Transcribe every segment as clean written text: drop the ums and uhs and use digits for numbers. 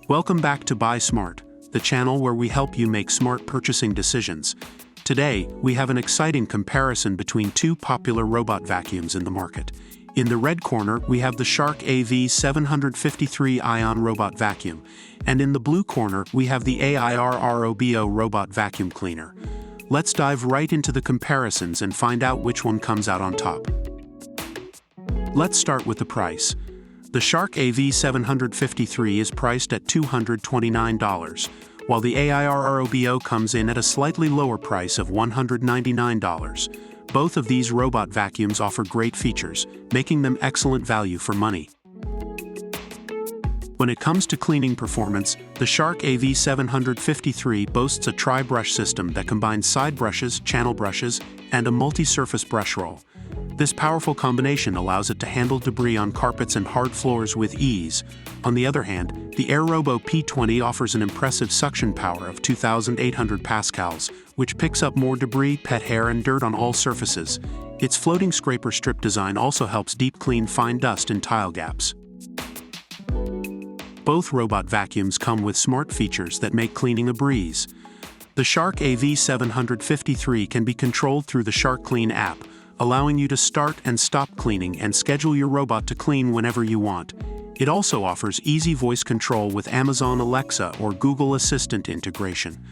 Welcome back to Buy Smart, the channel where we help you make smart purchasing decisions. Today, we have an exciting comparison between two popular robot vacuums in the market. In the red corner, we have the Shark AV753 Ion Robot Vacuum, and in the blue corner, we have the AIRROBO Robot Vacuum Cleaner. Let's dive right into the comparisons and find out which one comes out on top. Let's start with the price. The Shark AV753 is priced at $229, while the AIRROBO comes in at a slightly lower price of $199. Both of these robot vacuums offer great features, making them excellent value for money. When it comes to cleaning performance, the Shark AV753 boasts a tri-brush system that combines side brushes, channel brushes, and a multi-surface brush roll. This powerful combination allows it to handle debris on carpets and hard floors with ease. On the other hand, the AIRROBO P20 offers an impressive suction power of 2,800 pascals, which picks up more debris, pet hair, and dirt on all surfaces. Its floating scraper strip design also helps deep clean fine dust in tile gaps. Both robot vacuums come with smart features that make cleaning a breeze. The Shark AV753 can be controlled through the Shark Clean app, allowing you to start and stop cleaning and schedule your robot to clean whenever you want. It also offers easy voice control with Amazon Alexa or Google Assistant integration.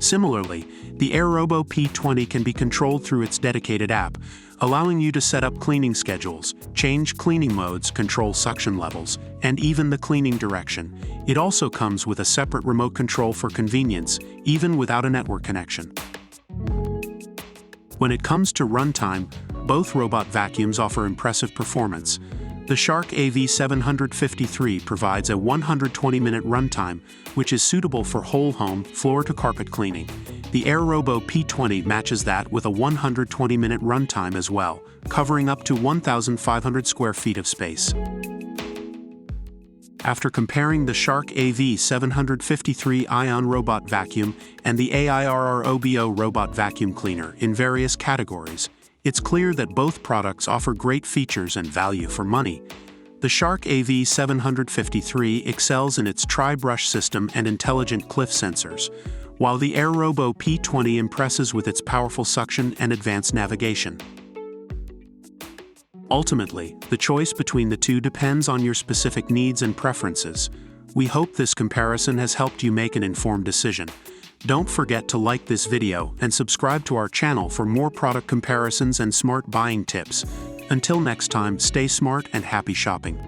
Similarly, the AIRROBO P20 can be controlled through its dedicated app, allowing you to set up cleaning schedules, change cleaning modes, control suction levels, and even the cleaning direction. It also comes with a separate remote control for convenience, even without a network connection. When it comes to runtime, both robot vacuums offer impressive performance. The Shark AV753 provides a 120-minute runtime, which is suitable for whole home, floor-to-carpet cleaning. The AIRROBO P20 matches that with a 120-minute runtime as well, covering up to 1,500 square feet of space. After comparing the Shark AV753 Ion Robot Vacuum and the AIRROBO Robot Vacuum Cleaner in various categories, it's clear that both products offer great features and value for money. The Shark AV753 excels in its tri-brush system and intelligent cliff sensors, while the AIRROBO P20 impresses with its powerful suction and advanced navigation. Ultimately, the choice between the two depends on your specific needs and preferences. We hope this comparison has helped you make an informed decision. Don't forget to like this video and subscribe to our channel for more product comparisons and smart buying tips. Until next time, stay smart and happy shopping.